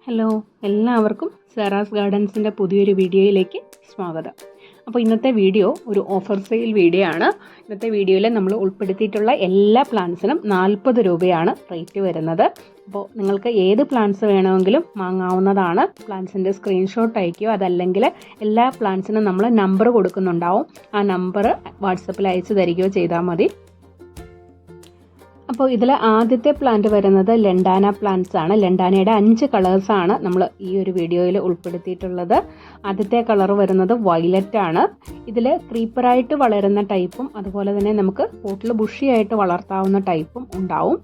Hello, എല്ലാവർക്കും സെറാസ് ഗാർഡൻസിൻ്റെ പുതിയൊരു വീഡിയോയിലേക്ക് സ്വാഗതം. അപ്പോൾ ഇന്നത്തെ വീഡിയോ ഒരു ഓഫർ സെയിൽ വീഡിയോ ആണ്. ഇന്നത്തെ വീഡിയോയിൽ നമ്മൾ ഉൾപ്പെടുത്തിയിട്ടുള്ള എല്ലാ പ്ലാന്റ്സിനും 40 രൂപയാണ് റേറ്റ് വരുന്നത്. അപ്പോൾ നിങ്ങൾക്ക് ഏത് പ്ലാന്റ്സ് വേണമെങ്കിലും വാങ്ങാവുന്നതാണ്. പ്ലാന്റ്സിൻ്റെ സ്ക്രീൻഷോട്ട് അയക്കുകയോ അതല്ലെങ്കിൽ എല്ലാ പ്ലാന്റ്സിനും നമ്മൾ നമ്പർ കൊടുക്കുന്നുണ്ടാവും. ആ നമ്പർ വാട്സപ്പിൽ അയച്ചു തരികയോ ചെയ്താൽ മതി. അപ്പോൾ ഇതിൽ ആദ്യത്തെ പ്ലാന്റ് വരുന്നത് ലെൻഡാന പ്ലാന്റ്സ് ആണ്. ലെൻഡാനയുടെ 5 കളേഴ്സാണ് നമ്മൾ ഈ ഒരു വീഡിയോയിൽ ഉൾപ്പെടുത്തിയിട്ടുള്ളത്. ആദ്യത്തെ കളർ വരുന്നത് വയലറ്റ് ആണ്. ഇതിൽ ക്രീപ്പറായിട്ട് വളരുന്ന ടൈപ്പും അതുപോലെ തന്നെ നമുക്ക് പോട്ടിൽ ബുഷിയായിട്ട് വളർത്താവുന്ന ടൈപ്പും ഉണ്ടാവും.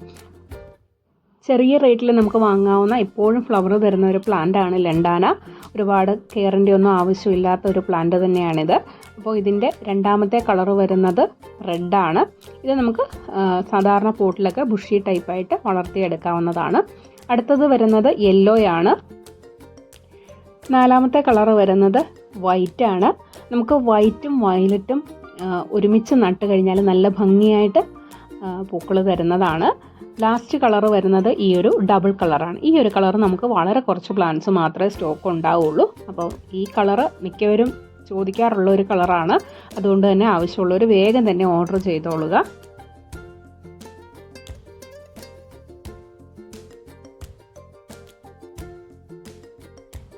ചെറിയ റേറ്റിൽ നമുക്ക് വാങ്ങാവുന്ന എപ്പോഴും ഫ്ലവർ തരുന്ന ഒരു പ്ലാന്റ് ആണ് ലെൻഡാന. ഒരുപാട് കെയറിൻ്റെ ഒന്നും ആവശ്യമില്ലാത്ത ഒരു പ്ലാന്റ് തന്നെയാണിത്. അപ്പോൾ ഇതിൻ്റെ രണ്ടാമത്തെ കളർ വരുന്നത് റെഡാണ്. ഇത് നമുക്ക് സാധാരണ പോട്ടിലൊക്കെ ബുഷി ടൈപ്പായിട്ട് വളർത്തിയെടുക്കാവുന്നതാണ്. അടുത്തത് വരുന്നത് യെല്ലോയാണ്. നാലാമത്തെ കളർ വരുന്നത് വൈറ്റ് ആണ്. നമുക്ക് വൈറ്റും വയലറ്റും ഒരുമിച്ച് നട്ട് കഴിഞ്ഞാൽ നല്ല ഭംഗിയായിട്ട് പൂക്കൾ തരുന്നതാണ്. ലാസ്റ്റ് കളർ വരുന്നത് ഈ ഒരു ഡബിൾ കളറാണ്. ഈ ഒരു കളർ നമുക്ക് വളരെ കുറച്ച് പ്ലാന്റ്സ് മാത്രമേ സ്റ്റോക്ക് ഉണ്ടാവുള്ളൂ. അപ്പോൾ ഈ കളറ് മിക്കവരും ചോദിക്കാറുള്ള ഒരു കളറാണ്. അതുകൊണ്ട് തന്നെ ആവശ്യമുള്ളവർ വേഗം തന്നെ ഓർഡർ ചെയ്തോളുക.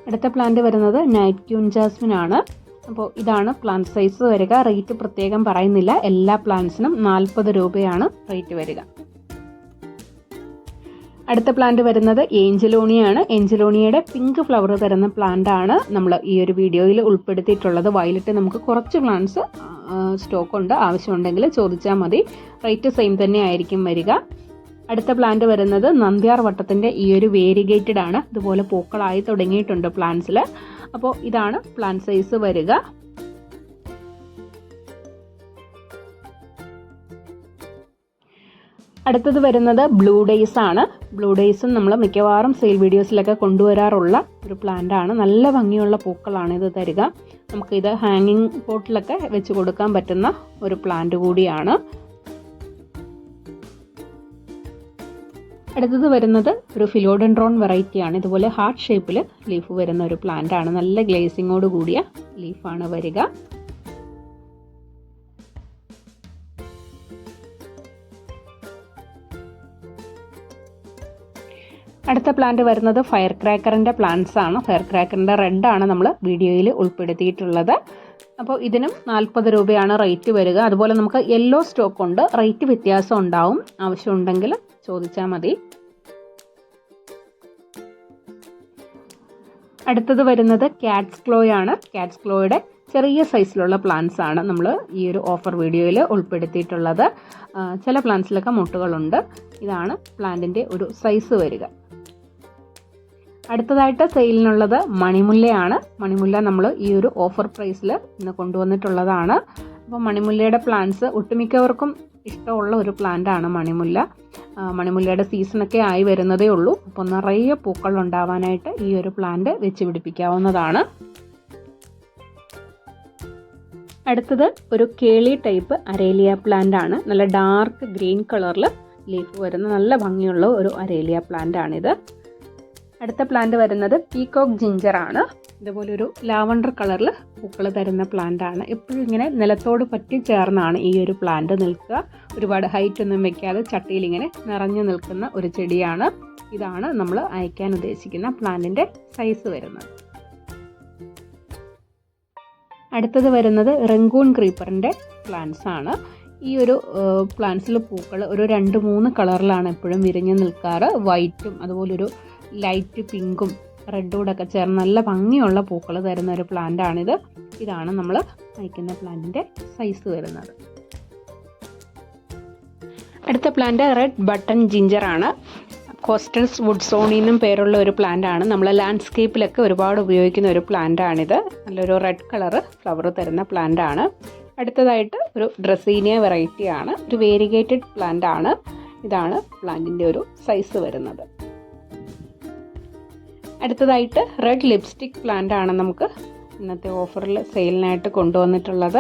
അടുത്ത പ്ലാന്റ് വരുന്നത് നൈറ്റ് ക്യൂൻ ജാസ്മിൻ ആണ്. അപ്പോൾ ഇതാണ് പ്ലാന്റ് സൈസ് വരിക. റേറ്റ് പ്രത്യേകം പറയുന്നില്ല. എല്ലാ പ്ലാന്റ്സിനും 40 രൂപയാണ് റേറ്റ് വരിക. അടുത്ത പ്ലാന്റ് വരുന്നത് ഏഞ്ചലോണിയാണ്. ഏഞ്ചലോണിയുടെ പിങ്ക് ഫ്ലവർ തരുന്ന പ്ലാന്റ് ആണ് നമ്മൾ ഈ ഒരു വീഡിയോയിൽ ഉൾപ്പെടുത്തിയിട്ടുള്ളത്. വയലറ്റ് നമുക്ക് കുറച്ച് പ്ലാന്റ്സ് സ്റ്റോക്ക് ഉണ്ട്. ആവശ്യമുണ്ടെങ്കിൽ ചോദിച്ചാൽ മതി. റേറ്റ് സെയിം തന്നെ ആയിരിക്കും വരിക. അടുത്ത പ്ലാന്റ് വരുന്നത് നന്ദ്യാർ വട്ടത്തിൻ്റെ ഈ ഒരു വേരിഗേറ്റഡ് ആണ്. ഇതുപോലെ പൂക്കളായി തുടങ്ങിയിട്ടുണ്ട് പ്ലാന്റ്സിൽ. അപ്പോൾ ഇതാണ് പ്ലാന്റ് സൈസ് വരിക. അടുത്തത് വരുന്നത് ബ്ലൂ ഡേയ്സ് ആണ്. ബ്ലൂ ഡേയ്സും നമ്മൾ മിക്കവാറും സെയിൽ വീഡിയോസിലൊക്കെ കൊണ്ടുവരാറുള്ള ഒരു പ്ലാന്റ് ആണ്. നല്ല ഭംഗിയുള്ള പൂക്കളാണ് ഇത് തരിക. നമുക്കിത് ഹാങ്ങിങ് പോട്ടിലൊക്കെ വെച്ച് കൊടുക്കാൻ പറ്റുന്ന ഒരു പ്ലാന്റ് കൂടിയാണ്. അടുത്തത് വരുന്നത് ഒരു ഫിലോഡെൻഡ്രോൺ വെറൈറ്റിയാണ്. ഇതുപോലെ ഹാർട്ട് ഷേപ്പിൽ ലീഫ് വരുന്ന ഒരു പ്ലാന്റ് ആണ്. നല്ല ഗ്ലേസിങ്ങോട് കൂടിയ ലീഫാണ് വരിക. അടുത്ത പ്ലാന്റ് വരുന്നത് ഫയർ ക്രാക്കറിൻ്റെ പ്ലാന്റ്സ് ആണ്. ഫയർ ക്രാക്കറിൻ്റെ റെഡാണ് നമ്മൾ വീഡിയോയിൽ ഉൾപ്പെടുത്തിയിട്ടുള്ളത്. അപ്പോൾ ഇതിനും 40 രൂപയാണ് റേറ്റ് വരിക. അതുപോലെ നമുക്ക് യെല്ലോ സ്റ്റോക്ക് ഉണ്ട്. റേറ്റ് വ്യത്യാസം ഉണ്ടാവും. ആവശ്യമുണ്ടെങ്കിൽ ചോദിച്ചാൽ മതി. അടുത്തത് വരുന്നത് കാറ്റ്സ് ക്ലോയാണ്. കാറ്റ്സ് ക്ലോയുടെ ചെറിയ സൈസിലുള്ള പ്ലാന്റ്സ് ആണ് നമ്മൾ ഈ ഒരു ഓഫർ വീഡിയോയിൽ ഉൾപ്പെടുത്തിയിട്ടുള്ളത്. ചില പ്ലാന്റ്സിലൊക്കെ മുട്ടുകളുണ്ട്. ഇതാണ് പ്ലാന്റിൻ്റെ ഒരു സൈസ് വരിക. അടുത്തതായിട്ട് സെയിലിനുള്ളത് മണിമുല്ലയാണ്. മണിമുല്ല നമ്മൾ ഈ ഒരു ഓഫർ പ്രൈസിൽ ഇന്ന് കൊണ്ടുവന്നിട്ടുള്ളതാണ്. അപ്പോൾ മണിമുല്ലയുടെ പ്ലാന്റ്സ് ഒട്ടുമിക്കവർക്കും ഇഷ്ടമുള്ള ഒരു പ്ലാന്റ് ആണ് മണിമുല്ല. മണിമുല്ലയുടെ സീസണൊക്കെ ആയി വരുന്നതേ ഉള്ളൂ. അപ്പോൾ നിറയെ പൂക്കൾ ഉണ്ടാവാനായിട്ട് ഈ ഒരു പ്ലാന്റ് വെച്ച് പിടിപ്പിക്കാവുന്നതാണ്. അടുത്തത് ഒരു കേളി ടൈപ്പ് അരേലിയ പ്ലാന്റ് ആണ്. നല്ല ഡാർക്ക് ഗ്രീൻ കളറിൽ ലീഫ് വരുന്ന നല്ല ഭംഗിയുള്ള ഒരു അരേലിയ പ്ലാന്റ് ആണിത്. അടുത്ത പ്ലാന്റ് വരുന്നത് പീകോക്ക് ജിഞ്ചർ ആണ്. ഇതുപോലെ ഒരു ലാവണ്ടർ കളറിൽ പൂക്കൾ തരുന്ന പ്ലാന്റ് ആണ്. എപ്പോഴും ഇങ്ങനെ നിലത്തോട് പറ്റി ചേർന്നാണ് ഈ ഒരു പ്ലാന്റ് നിൽക്കുക. ഒരുപാട് ഹൈറ്റ് ഒന്നും വെക്കാതെ ചട്ടിയിൽ ഇങ്ങനെ നിറഞ്ഞു നിൽക്കുന്ന ഒരു ചെടിയാണ്. ഇതാണ് നമ്മൾ അയക്കാൻ ഉദ്ദേശിക്കുന്ന പ്ലാന്റിൻ്റെ സൈസ് വരുന്നത്. അടുത്തത് വരുന്നത് റംഗൂൺ ക്രീപ്പറിൻ്റെ പ്ലാന്റ്സ് ആണ്. ഈ ഒരു പ്ലാന്റ്സിൽ പൂക്കൾ ഒരു 2-3 കളറിലാണ് എപ്പോഴും വിരിഞ്ഞ് നിൽക്കാറ്. വൈറ്റും അതുപോലൊരു ലൈറ്റ് പിങ്കും റെഡൂടൊക്കെ ചേർന്ന് നല്ല ഭംഗിയുള്ള പൂക്കൾ തരുന്ന ഒരു പ്ലാന്റ് ആണിത്. ഇതാണ് നമ്മൾ അയക്കുന്ന പ്ലാന്റിൻ്റെ സൈസ് വരുന്നത്. അടുത്ത പ്ലാന്റ് റെഡ് ബട്ടൺ ജിഞ്ചർ ആണ്. കോസ്റ്റൽസ് വുഡ്സോണി എന്നും പേരുള്ള ഒരു പ്ലാന്റ് ആണ്. നമ്മൾ ലാൻഡ്സ്കേപ്പിലൊക്കെ ഒരുപാട് ഉപയോഗിക്കുന്ന ഒരു പ്ലാന്റ് ആണിത്. നല്ലൊരു റെഡ് കളറ് ഫ്ലവർ തരുന്ന പ്ലാന്റ് ആണ്. അടുത്തതായിട്ട് ഒരു ഡ്രസീനിയ വെറൈറ്റി ആണ്. ഒരു വേരിഗേറ്റഡ് പ്ലാന്റ് ആണ്. ഇതാണ് പ്ലാന്റിൻ്റെ ഒരു സൈസ് വരുന്നത്. അടുത്തതായിട്ട് റെഡ് ലിപ്സ്റ്റിക് പ്ലാന്റ് ആണ് നമുക്ക് ഇന്നത്തെ ഓഫറിൽ സെയിലിനായിട്ട് കൊണ്ടുവന്നിട്ടുള്ളത്.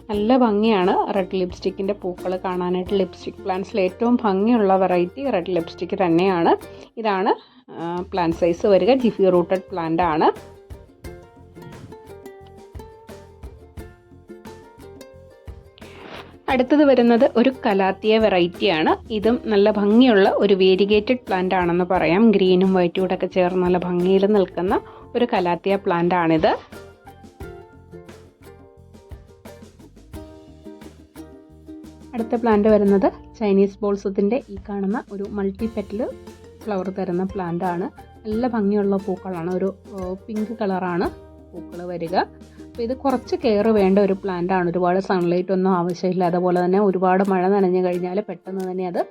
നല്ല ഭംഗിയാണ് റെഡ് ലിപ്സ്റ്റിക്കിൻ്റെ പൂക്കൾ കാണാനായിട്ട്. ലിപ്സ്റ്റിക് പ്ലാന്റ്സിൽ ഏറ്റവും ഭംഗിയുള്ള വെറൈറ്റി റെഡ് ലിപ്സ്റ്റിക്ക് തന്നെയാണ്. ഇതാണ് പ്ലാന്റ് സൈസ് വരിക. ജിഫി റൂട്ടഡ് പ്ലാന്റ് ആണ്. അടുത്തത് വരുന്നത് ഒരു കലാത്തിയ വെറൈറ്റിയാണ്. ഇതും നല്ല ഭംഗിയുള്ള ഒരു വേരിഗേറ്റഡ് പ്ലാന്റ് ആണെന്ന് പറയാം. ഗ്രീനും വൈറ്റും കൂടെ ഒക്കെ ചേർന്ന് നല്ല ഭംഗിയിൽ നിൽക്കുന്ന ഒരു കലാത്തിയ പ്ലാന്റ് ആണിത്. അടുത്ത പ്ലാന്റ് വരുന്നത് ചൈനീസ് ബോൾസത്തിൻ്റെ ഈ കാണുന്ന ഒരു മൾട്ടി പെറ്റൽ ഫ്ലവർ തരുന്ന പ്ലാന്റ് ആണ്. നല്ല ഭംഗിയുള്ള പൂക്കളാണ്. ഒരു പിങ്ക് കളറാണ് പൂക്കൾ വരിക. അപ്പോൾ ഇത് കുറച്ച് കെയർ വേണ്ട ഒരു പ്ലാന്റ് ആണ്. ഒരുപാട് സൺലൈറ്റ് ഒന്നും ആവശ്യമില്ല. അതുപോലെ തന്നെ ഒരുപാട് മഴ നനഞ്ഞു കഴിഞ്ഞാൽ പെട്ടെന്ന് തന്നെ അത്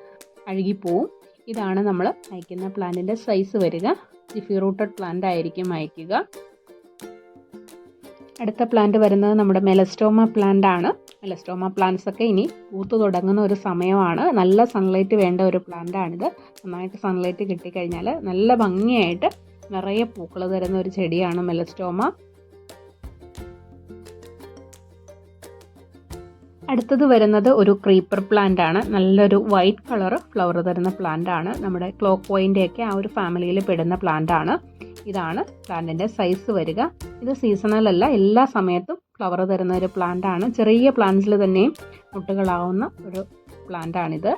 അഴുകിപ്പോവും. ഇതാണ് നമ്മൾ അയക്കുന്ന പ്ലാന്റിൻ്റെ സൈസ് വരിക. ജിഫി റൂട്ടഡ് പ്ലാന്റ് ആയിരിക്കും അയക്കുക. അടുത്ത പ്ലാന്റ് വരുന്നത് നമ്മുടെ മെലസ്റ്റോമ പ്ലാന്റ് ആണ്. മെലസ്റ്റോമ പ്ലാന്റ്സ് ഒക്കെ ഇനി പൂത്തു തുടങ്ങുന്ന ഒരു സമയമാണ്. നല്ല സൺലൈറ്റ് വേണ്ട ഒരു പ്ലാന്റ് ആണിത്. നന്നായിട്ട് സൺലൈറ്റ് കിട്ടിക്കഴിഞ്ഞാൽ നല്ല ഭംഗിയായിട്ട് നിറയെ പൂക്കൾ തരുന്ന ഒരു ചെടിയാണ് മെലസ്റ്റോമ. അടുത്തത് വരുന്നത് ഒരു ക്രീപ്പർ പ്ലാന്റ് ആണ്. നല്ലൊരു വൈറ്റ് കളർ ഫ്ലവർ തരുന്ന പ്ലാന്റ് ആണ്. നമ്മുടെ ക്ലോക്ക് വൈൻ്റെയൊക്കെ ആ ഒരു ഫാമിലിയിൽ പെടുന്ന പ്ലാന്റ് ആണ്. ഇതാണ് പ്ലാന്റിൻ്റെ സൈസ് വരിക. ഇത് സീസണൽ അല്ല, എല്ലാ സമയത്തും ഫ്ലവർ തരുന്ന ഒരു പ്ലാന്റ് ആണ്. ചെറിയ പ്ലാന്റ്സിൽ തന്നെയും മുട്ടുകളാവുന്ന ഒരു പ്ലാന്റ് ആണിത്.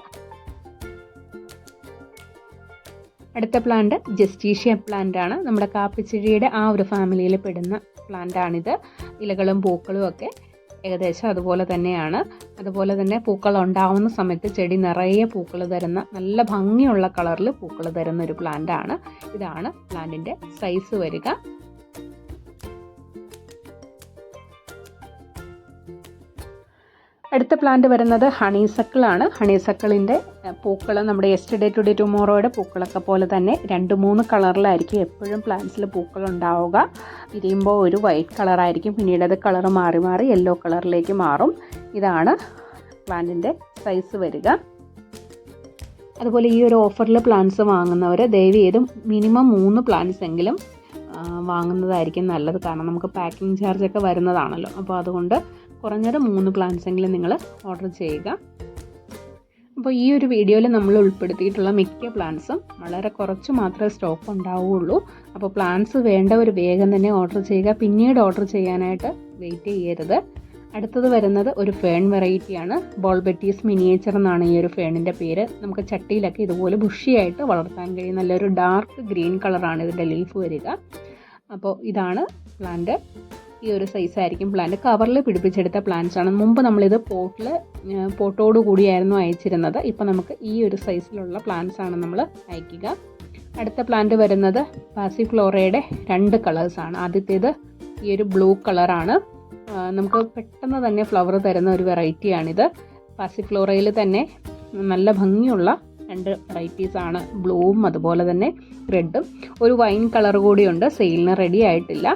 അടുത്ത പ്ലാന്റ് ജസ്റ്റീഷ്യ പ്ലാന്റ് ആണ്. നമ്മുടെ കാപ്പിച്ചിഴിയുടെ ആ ഒരു ഫാമിലിയിൽ പെടുന്ന പ്ലാന്റ് ആണിത്. ഇലകളും പൂക്കളും ഒക്കെ ഏകദേശം അതുപോലെ തന്നെയാണ്. അതുപോലെ തന്നെ പൂക്കൾ ഉണ്ടാവുന്ന സമയത്ത് ചെടി നിറയെ പൂക്കൾ തരുന്ന നല്ല ഭംഗിയുള്ള കളറിൽ പൂക്കൾ തരുന്ന ഒരു പ്ലാന്റ് ആണ്. ഇതാണ് പ്ലാന്റിൻ്റെ സൈസ് വരിക. അടുത്ത പ്ലാന്റ് വരുന്നത് ഹണിസക്കിൾ ആണ്. ഹണിസക്കിളിൻ്റെ പൂക്കൾ നമ്മുടെ യെസ്റ്റർഡേ ടുഡേ ടുമോറോയുടെ പൂക്കളൊക്കെ പോലെ തന്നെ 2-3 കളറിലായിരിക്കും എപ്പോഴും പ്ലാന്റ്സിൽ പൂക്കൾ ഉണ്ടാവുക. വിരിയുമ്പോൾ ഒരു വൈറ്റ് കളറായിരിക്കും, പിന്നീട് അത് കളർ മാറി മാറി യെല്ലോ കളറിലേക്ക് മാറും. ഇതാണ് പ്ലാന്റിൻ്റെ സൈസ് വരിക. അതുപോലെ ഈ ഒരു ഓഫറിൽ പ്ലാന്റ്സ് വാങ്ങുന്നവർ ദയവ് ചെയ്തും മിനിമം 3 പ്ലാന്റ്സ് എങ്കിലും വാങ്ങുന്നതായിരിക്കും നല്ലത്. കാരണം നമുക്ക് പാക്കിംഗ് ചാർജൊക്കെ വരുന്നതാണല്ലോ. അപ്പോൾ അതുകൊണ്ട് കുറഞ്ഞത് 3 പ്ലാന്റ്സ് എങ്കിലും നിങ്ങൾ ഓർഡർ ചെയ്യുക. അപ്പോൾ ഈ ഒരു വീഡിയോയിൽ നമ്മൾ ഉൾപ്പെടുത്തിയിട്ടുള്ള മിക്ക പ്ലാന്റ്സും വളരെ കുറച്ച് മാത്രമേ സ്റ്റോക്ക് ഉണ്ടാവുകയുള്ളൂ. അപ്പോൾ പ്ലാന്റ്സ് വേണ്ടവർ വേഗം തന്നെ ഓർഡർ ചെയ്യുക. പിന്നീട് ഓർഡർ ചെയ്യാനായിട്ട് വെയിറ്റ് ചെയ്യരുത്. അടുത്തത് വരുന്നത് ഒരു ഫേൺ വെറൈറ്റിയാണ്. ബോൾബെറ്റീസ് മിനിയേച്ചർ എന്നാണ് ഈ ഒരു ഫേണിൻ്റെ പേര്. നമുക്ക് ചട്ടിയിലൊക്കെ ഇതുപോലെ ബുഷിയായിട്ട് വളർത്താൻ കഴിയും. നല്ലൊരു ഡാർക്ക് ഗ്രീൻ കളറാണ് ഇതിൻ്റെ ലീഫ് വരിക. അപ്പോൾ ഇതാണ് പ്ലാന്റ്. ഈ ഒരു സൈസായിരിക്കും പ്ലാന്റ്. കവറിൽ പിടിപ്പിച്ചെടുത്ത പ്ലാന്റ്സ് ആണ്. മുമ്പ് നമ്മളിത് പോട്ടോട് കൂടിയായിരുന്നു അയച്ചിരുന്നത്. ഇപ്പോൾ നമുക്ക് ഈ ഒരു സൈസിലുള്ള പ്ലാന്റ്സ് ആണ് നമ്മൾ അയക്കുക. അടുത്ത പ്ലാന്റ് വരുന്നത് പാസിഫ്ലോറയുടെ 2 കളേഴ്സാണ്. ആദ്യത്തേത് ഈ ഒരു ബ്ലൂ കളറാണ്. നമുക്ക് പെട്ടെന്ന് തന്നെ ഫ്ലവർ തരുന്ന ഒരു വെറൈറ്റിയാണിത്. പാസിഫ്ലോറയിൽ തന്നെ നല്ല ഭംഗിയുള്ള 2 വെറൈറ്റീസാണ്. ബ്ലൂവും അതുപോലെ തന്നെ റെഡും. ഒരു വൈൻ കളർ കൂടിയുണ്ട്, സെയിലിന് റെഡി ആയിട്ടില്ല.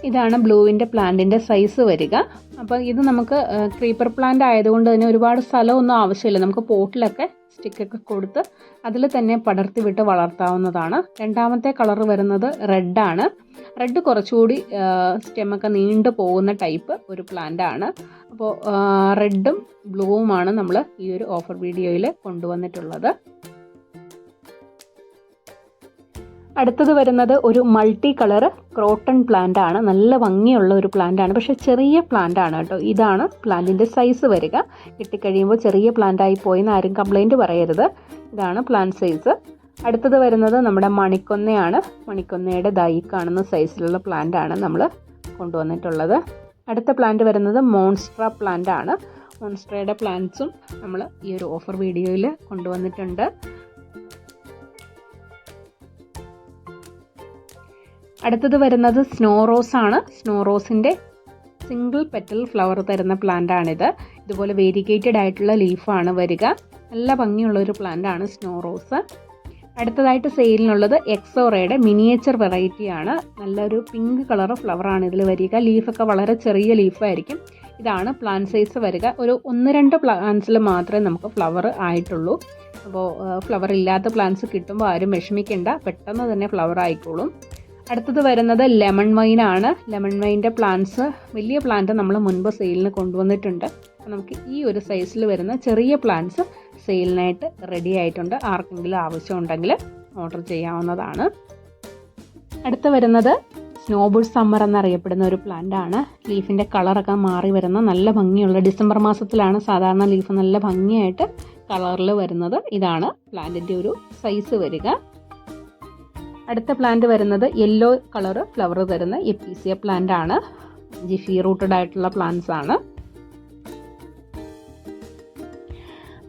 ഇതാണ് ബ്ലൂവിൻ്റെ പ്ലാന്റിൻ്റെ സൈസ് വരിക. അപ്പോൾ ഇത് നമുക്ക് ക്രീപ്പർ പ്ലാന്റ് ആയതുകൊണ്ട് തന്നെ ഒരുപാട് സ്ഥലമൊന്നും ആവശ്യമില്ല. നമുക്ക് പോട്ടിലൊക്കെ സ്റ്റിക്കൊക്കെ കൊടുത്ത് അതിൽ തന്നെ പടർത്തി വിട്ട് വളർത്താവുന്നതാണ്. രണ്ടാമത്തെ കളർ വരുന്നത് റെഡാണ്. റെഡ് കുറച്ചുകൂടി സ്റ്റെമ്മൊക്കെ നീണ്ടു പോകുന്ന ടൈപ്പ് ഒരു പ്ലാന്റ് ആണ്. അപ്പോൾ റെഡും ബ്ലൂവുമാണ് നമ്മൾ ഈ ഒരു ഓഫർ വീഡിയോയിൽ കൊണ്ടുവന്നിട്ടുള്ളത്. അടുത്തത് വരുന്നത് ഒരു മൾട്ടി കളർ ക്രോട്ടൺ പ്ലാന്റ് ആണ്. നല്ല ഭംഗിയുള്ള ഒരു പ്ലാന്റ് ആണ്, പക്ഷേ ചെറിയ പ്ലാന്റ് ആണ് കേട്ടോ. ഇതാണ് പ്ലാന്റിൻ്റെ സൈസ് വരിക. കിട്ടിക്കഴിയുമ്പോൾ ചെറിയ പ്ലാന്റ് ആയി പോയിന്ന് ആരും കംപ്ലൈൻറ്റ് പറയരുത്. ഇതാണ് പ്ലാന്റ് സൈസ്. അടുത്തത് വരുന്നത് നമ്മുടെ മണിക്കൊന്നയാണ്. മണിക്കൊന്നയുടെ ദൈ കാണുന്ന സൈസിലുള്ള പ്ലാന്റ് ആണ് നമ്മൾ കൊണ്ടുവന്നിട്ടുള്ളത്. അടുത്ത പ്ലാന്റ് വരുന്നത് മോൺസ്ട്ര പ്ലാന്റ് ആണ്. മോൺസ്ട്രയുടെ പ്ലാന്റ്സും നമ്മൾ ഈ ഒരു ഓഫർ വീഡിയോയിൽ കൊണ്ടുവന്നിട്ടുണ്ട്. അടുത്തത് വരുന്നത് സ്നോ റോസ് ആണ്. സ്നോ റോസിൻ്റെ സിംഗിൾ പെറ്റൽ ഫ്ലവർ തരുന്ന പ്ലാന്റ് ആണിത്. ഇതുപോലെ വേരിഗേറ്റഡ് ആയിട്ടുള്ള ലീഫാണ് വരിക. നല്ല ഭംഗിയുള്ളൊരു പ്ലാന്റ് ആണ് സ്നോ റോസ്. അടുത്തതായിട്ട് സെയിലിനുള്ളത് എക്സോറയുടെ മിനിയേച്ചർ വെറൈറ്റിയാണ്. നല്ലൊരു പിങ്ക് കളർ ഫ്ലവറാണ് ഇതിൽ വരിക. ലീഫൊക്കെ വളരെ ചെറിയ ലീഫായിരിക്കും. ഇതാണ് പ്ലാന്റ് സൈസ് വരിക. ഒരു 1-2 പ്ലാന്റ്സിൽ മാത്രമേ നമുക്ക് ഫ്ലവർ ആയിട്ടുള്ളൂ. അപ്പോൾ ഫ്ലവർ ഇല്ലാത്ത പ്ലാന്റ്സ് കിട്ടുമ്പോൾ ആരും വിഷമിക്കേണ്ട, പെട്ടെന്ന് തന്നെ ഫ്ലവർ ആയിക്കോളും. അടുത്തത് വരുന്നത് ലെമൺ വൈൻ ആണ്. ലെമൺ വൈൻ്റെ പ്ലാന്റ്സ്, വലിയ പ്ലാന്റ് നമ്മൾ മുൻപ് സെയിലിന് കൊണ്ടുവന്നിട്ടുണ്ട്. അപ്പോൾ നമുക്ക് ഈ ഒരു സൈസിൽ വരുന്ന ചെറിയ പ്ലാന്റ്സ് സെയിലിനായിട്ട് റെഡി ആയിട്ടുണ്ട്. ആർക്കെങ്കിലും ആവശ്യമുണ്ടെങ്കിൽ ഓർഡർ ചെയ്യാവുന്നതാണ്. അടുത്ത വരുന്നത് സ്നോബുൾ സമ്മർ എന്നറിയപ്പെടുന്ന ഒരു പ്ലാന്റ് ആണ്. ലീഫിൻ്റെ കളറൊക്കെ മാറി വരുന്ന നല്ല ഭംഗിയുള്ള, ഡിസംബർ മാസത്തിലാണ് സാധാരണ ലീഫ് നല്ല ഭംഗിയായിട്ട് കളറിൽ വരുന്നത്. ഇതാണ് പ്ലാന്റിൻ്റെ ഒരു സൈസ് വരിക. അടുത്ത പ്ലാന്റ് വരുന്നത് യെല്ലോ കളർ ഫ്ലവർ തരുന്ന എപ്പീസിയ പ്ലാന്റ് ആണ്. ജിഫി റൂട്ടഡ് ആയിട്ടുള്ള പ്ലാന്റ്സ് ആണ്.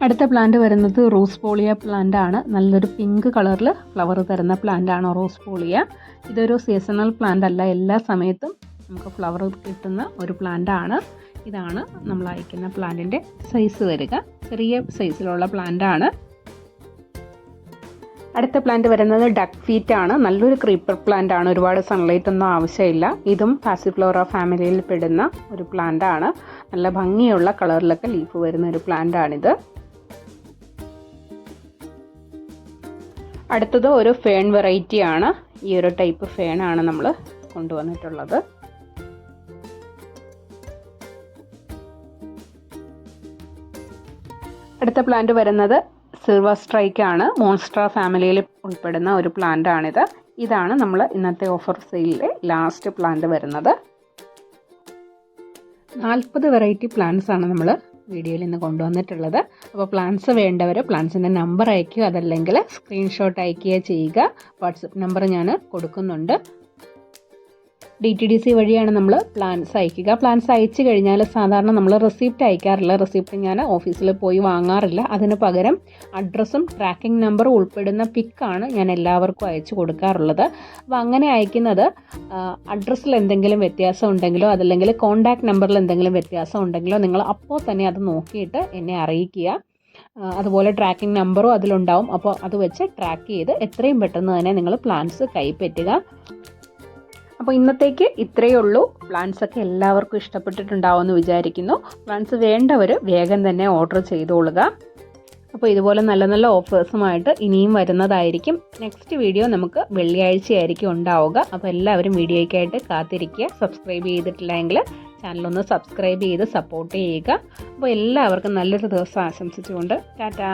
അടുത്ത പ്ലാന്റ് വരുന്നത് റോസ് പോളിയ പ്ലാന്റ് ആണ്. നല്ലൊരു പിങ്ക് കളറിൽ ഫ്ലവർ തരുന്ന പ്ലാന്റ് ആണ് റോസ് പോളിയ. ഇതൊരു സീസണൽ പ്ലാന്റ് അല്ല, എല്ലാ സമയത്തും നമുക്ക് ഫ്ലവർ കിട്ടുന്ന ഒരു പ്ലാന്റ് ആണ്. ഇതാണ് നമ്മൾ അയക്കുന്ന പ്ലാന്റിൻ്റെ സൈസ് വരിക. ചെറിയ സൈസിലുള്ള പ്ലാന്റ് ആണ്. അടുത്ത പ്ലാന്റ് വരുന്നത് ഡക്ക് ഫീറ്റ് ആണ്. നല്ലൊരു ക്രീപ്പർ പ്ലാന്റ് ആണ്. ഒരുപാട് സൺലൈറ്റ് ഒന്നും ആവശ്യമില്ല. ഇതും പാസിഫ്ലോറ ഫാമിലിയിൽ പെടുന്ന ഒരു പ്ലാന്റ് ആണ്. നല്ല ഭംഗിയുള്ള കളറിലൊക്കെ ലീഫ് വരുന്ന ഒരു പ്ലാന്റ് ആണിത്. അടുത്തത് ഒരു ഫേൺ വെറൈറ്റി ആണ്. ഈ ഒരു ടൈപ്പ് ഫേൺ ആണ് നമ്മൾ കൊണ്ടുവന്നിട്ടുള്ളത്. അടുത്ത പ്ലാന്റ് വരുന്നത് സിൽവർ സ്ട്രൈക്ക് ആണ്. മോൺസ്ട്ര ഫാമിലിയിൽ ഉൾപ്പെടുന്ന ഒരു പ്ലാന്റ് ആണിത്. ഇതാണ് നമ്മൾ ഇന്നത്തെ ഓഫർ സെയിലിലെ ലാസ്റ്റ് പ്ലാന്റ് വരുന്നത്. 40 വെറൈറ്റി പ്ലാന്റ്സ് ആണ് നമ്മൾ വീഡിയോയിൽ ഇന്ന് കൊണ്ടുവന്നിട്ടുള്ളത്. അപ്പോൾ പ്ലാന്റ്സ് വേണ്ടവർ പ്ലാന്റ്സിൻ്റെ നമ്പർ അയക്കുക, അതല്ലെങ്കിൽ സ്ക്രീൻഷോട്ട് അയക്കുക ചെയ്യുക. വാട്സപ്പ് നമ്പർ ഞാൻ കൊടുക്കുന്നുണ്ട്. DTDC വഴിയാണ് നമ്മൾ പ്ലാന്റ്സ് അയക്കുക. പ്ലാന്റ്സ് അയച്ചു കഴിഞ്ഞാൽ സാധാരണ നമ്മൾ റെസിപ്റ്റ് അയക്കാറില്ല. റെസിപ്റ്റ് ഞാൻ ഓഫീസിൽ പോയി വാങ്ങാറില്ല. അതിന് പകരം അഡ്രസ്സും ട്രാക്കിംഗ് നമ്പറും ഉൾപ്പെടുന്ന പിക്കാണ് ഞാൻ എല്ലാവർക്കും അയച്ചു കൊടുക്കാറുള്ളത്. അപ്പോൾ അങ്ങനെ അയക്കുന്നത് അഡ്രസ്സിൽ എന്തെങ്കിലും വ്യത്യാസം ഉണ്ടെങ്കിലോ അതല്ലെങ്കിൽ കോൺടാക്റ്റ് നമ്പറിൽ എന്തെങ്കിലും വ്യത്യാസം ഉണ്ടെങ്കിലോ നിങ്ങൾ അപ്പോൾ തന്നെ അത് നോക്കിയിട്ട് എന്നെ അറിയിക്കുക. അതുപോലെ ട്രാക്കിംഗ് നമ്പറും അതിലുണ്ടാവും. അപ്പോൾ അത് വെച്ച് ട്രാക്ക് ചെയ്ത് എത്രയും പെട്ടെന്ന് തന്നെ നിങ്ങൾ പ്ലാന്റ്സ് കൈപ്പറ്റുക. അപ്പോൾ ഇന്നത്തേക്ക് ഇത്രയേ ഉള്ളൂ. പ്ലാന്റ്സ് ഒക്കെ എല്ലാവർക്കും ഇഷ്ടപ്പെട്ടിട്ടുണ്ടാവുമെന്ന് വിചാരിക്കുന്നു. പ്ലാന്റ്സ് വേണ്ടവർ വേഗം തന്നെ ഓർഡർ ചെയ്തോളുക. അപ്പോൾ ഇതുപോലെ നല്ല നല്ല ഓഫേഴ്സുമായിട്ട് ഇനിയും വരുന്നതായിരിക്കും. നെക്സ്റ്റ് വീഡിയോ നമുക്ക് വെള്ളിയാഴ്ചയായിരിക്കും ഉണ്ടാവുക. അപ്പോൾ എല്ലാവരും വീഡിയോയ്ക്കായിട്ട് കാത്തിരിക്കുക. സബ്സ്ക്രൈബ് ചെയ്തിട്ടില്ലെങ്കിൽ ചാനലൊന്ന് സബ്സ്ക്രൈബ് ചെയ്ത് സപ്പോർട്ട് ചെയ്യുക. അപ്പോൾ എല്ലാവർക്കും നല്ലൊരു ദിവസം ആശംസിച്ചുകൊണ്ട് ടാറ്റാ.